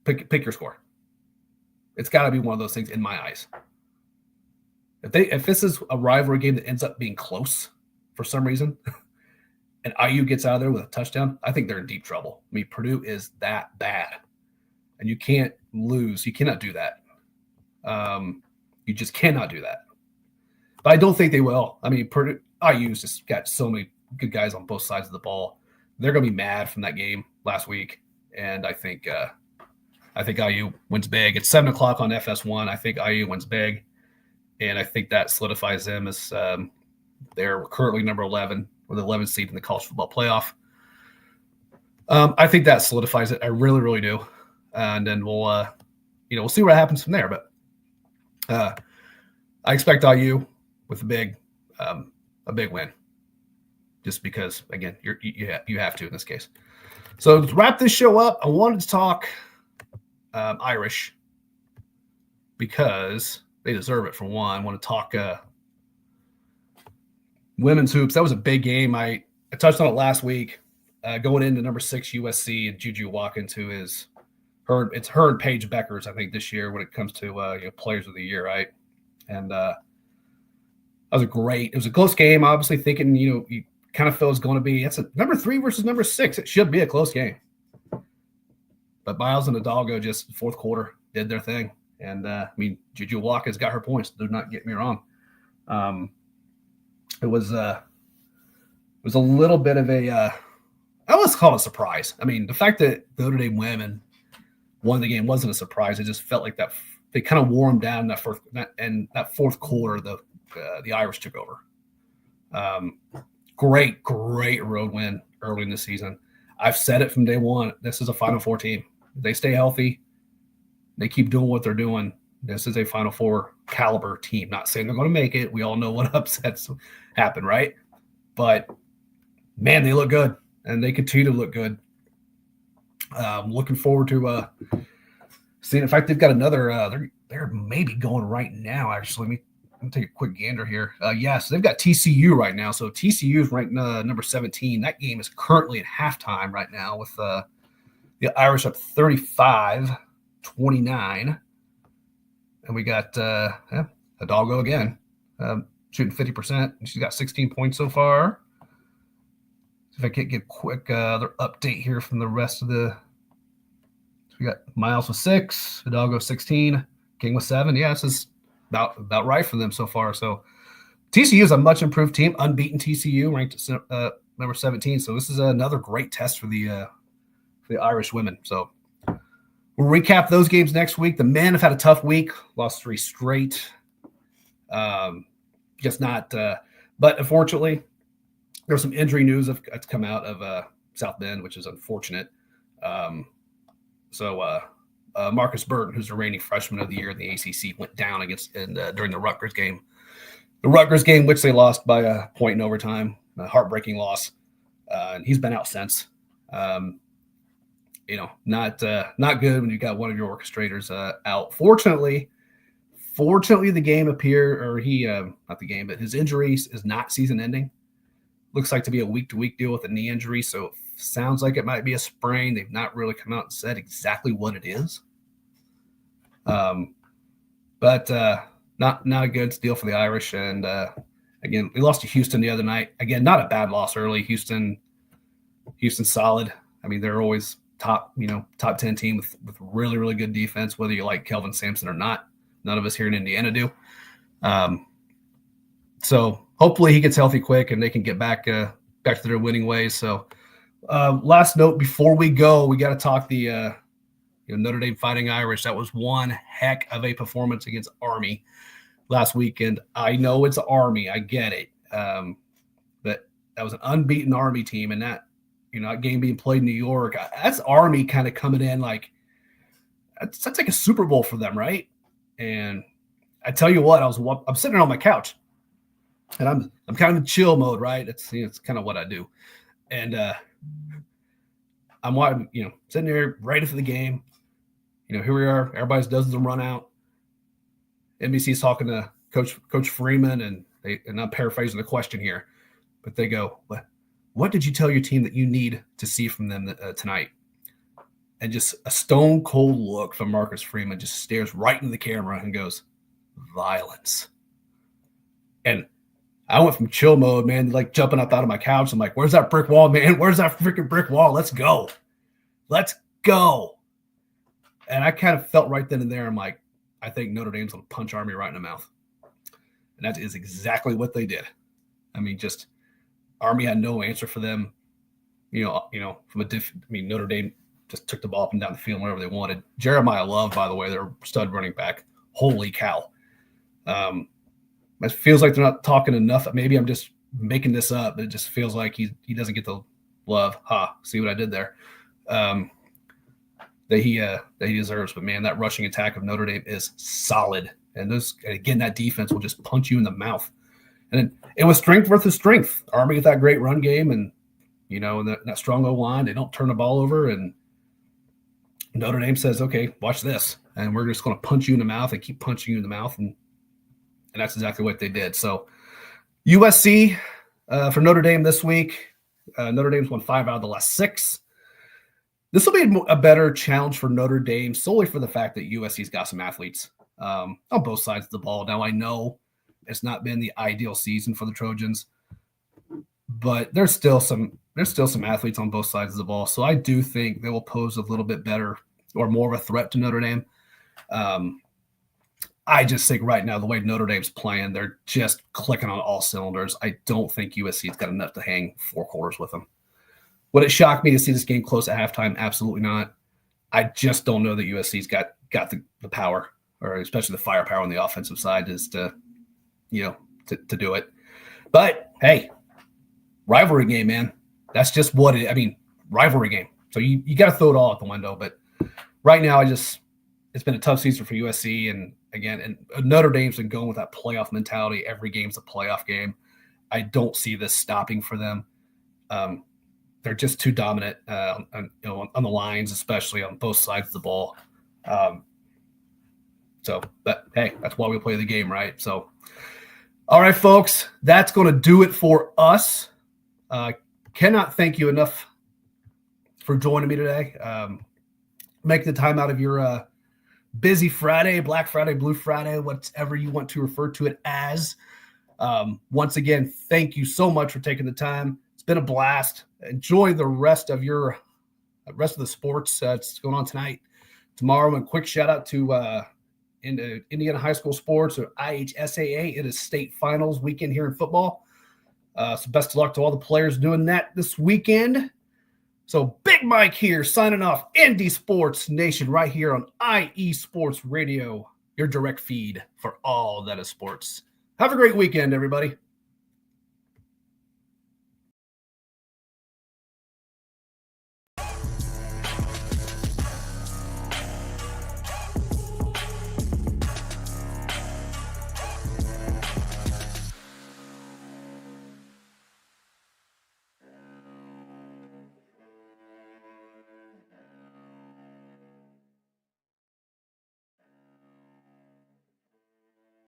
Pick your score. It's got to be one of those things in my eyes. If this is a rivalry game that ends up being close for some reason, and IU gets out of there with a touchdown, I think they're in deep trouble. I mean, Purdue is that bad, and you can't lose. You cannot do that. You just cannot do that. But I don't think they will. I mean, IU's just got so many good guys on both sides of the ball. They're going to be mad from that game last week, and I think I think IU wins big. It's 7 o'clock on FS1. I think IU wins big, and I think that solidifies them as they're currently number 11 or the 11th seed in the college football playoff. I think that solidifies it. I really, really do. And then we'll see what happens from there. But I expect IU with a big win, just because again you have to in this case. So to wrap this show up, I wanted to talk Irish because they deserve it for one. I want to talk women's hoops. That was a big game. I touched on it last week. Going into number 6 USC and Juju walking to it's her and Paige Beckers, I think, this year when it comes to players of the year, right? And it was a close game. Obviously thinking, you kind of feel it's going to be, it's a number 3 versus number 6. It should be a close game. But Miles and Hidalgo just fourth quarter did their thing. And Juju Walker's got her points. Do not get me wrong. It was a little bit of a, I always call it a surprise. I mean, the fact that Notre Dame women won the game wasn't a surprise. It just felt like that they kind of wore them down that fourth quarter. The Irish took over. Great road win early in the season. I've said it from day one. This is a Final Four team. If they stay healthy, they keep doing what they're doing. This is a Final Four caliber team. Not saying they're going to make it. We all know what upsets happen, right? But man, they look good. And they continue to look good. Looking forward to seeing. In fact, they've got another. They're maybe going right now. Actually, let me take a quick gander here. So they've got TCU right now. So TCU is ranked number 17. That game is currently at halftime right now with the Irish up 35-29. And we got Hidalgo again, shooting 50%. She's got 16 points so far. If I can't get a quick other update here from the rest of so we got Miles with 6, Hidalgo 16, King with 7. Yeah, this is about right for them so far. So TCU is a much improved team, unbeaten TCU, ranked number 17. So this is another great test for the Irish women. So we'll recap those games next week. The men have had a tough week, lost 3 straight. Just not, but unfortunately, there's some injury news that's come out of South Bend, which is unfortunate. Marcus Burton, who's the reigning freshman of the year in the ACC, went down during the Rutgers game. The Rutgers game, which they lost by a point in overtime, a heartbreaking loss. And he's been out since. Not good when you got one of your orchestrators out. Fortunately, the game but his injury is not season-ending. Looks like to be a week-to-week deal with a knee injury, so it sounds like it might be a sprain. They've not really come out and said exactly what it is. But not a good deal for the Irish. And again, we lost to Houston the other night. Again, not a bad loss early. Houston's solid. I mean, they're always top 10 team with really, really good defense, whether you like Kelvin Sampson or not. None of us here in Indiana do. So hopefully he gets healthy quick and they can get back to their winning ways. So last note before we go, we got to talk the Notre Dame Fighting Irish. That was one heck of a performance against Army last weekend. I know it's Army. I get it. But that was an unbeaten Army team. And that game being played in New York, that's Army kind of coming in like that's like a Super Bowl for them, right? And I tell you what, I'm sitting on my couch. And I'm kind of in chill mode, right? It's kind of what I do, and I'm sitting there ready for the game. Here we are. Everybody's does the run out. NBC's talking to Coach Freeman, and I'm paraphrasing the question here, but they go, "What did you tell your team that you need to see from them tonight?" And just a stone cold look from Marcus Freeman just stares right into the camera and goes, "Violence." And I went from chill mode, man, like jumping up out of my couch. I'm like, where's that brick wall, man? Where's that freaking brick wall? Let's go. And I kind of felt right then and there. I'm like, I think Notre Dame's going to punch Army right in the mouth. And that is exactly what they did. I mean, Army had no answer for them. Notre Dame just took the ball up and down the field wherever they wanted. Jeremiah Love, by the way, their stud running back. Holy cow. It feels like they're not talking enough. Maybe I'm just making this up, but it just feels like he doesn't get the love. See what I did there? That he deserves. But man, that rushing attack of Notre Dame is solid. And that defense will just punch you in the mouth. And it was strength versus strength. Army with that great run game, and that strong O-line, they don't turn the ball over. And Notre Dame says, "Okay, watch this," and we're just going to punch you in the mouth and keep punching you in the mouth, and that's exactly what they did. So USC for Notre Dame this week. Notre Dame's won 5 out of the last 6. This will be a better challenge for Notre Dame solely for the fact that USC's got some athletes on both sides of the ball. Now, I know it's not been the ideal season for the Trojans, but there's still some athletes on both sides of the ball. So I do think they will pose a little bit better or more of a threat to Notre Dame. I just think right now, the way Notre Dame's playing, they're just clicking on all cylinders. I don't think USC's got enough to hang 4 quarters with them. Would it shock me to see this game close at halftime? Absolutely not. I just don't know that USC's got the power, or especially the firepower on the offensive side, is to do it. But hey, rivalry game, man. That's just what it. I mean, rivalry game. So you got to throw it all out the window. But right now, it's been a tough season for USC, and Notre Dame's been going with that playoff mentality. Every game's a playoff game. I don't see this stopping for them. They're just too dominant on the lines, especially on both sides of the ball. That's why we play the game, right? So, all right, folks, that's going to do it for us. Cannot thank you enough for joining me today. Make the time out of your busy Friday, Black Friday, Blue Friday, whatever you want to refer to it as. Once again, thank you so much for taking the time. It's been a blast. Enjoy the rest of the sports that's going on tonight, tomorrow. And quick shout out to Indiana High School Sports, or IHSAA. It is state finals weekend here in football. So best of luck to all the players doing that this weekend. So Big Mike here, signing off. Indy Sports Nation, right here on IE Sports Radio, your direct feed for all that is sports. Have a great weekend, everybody.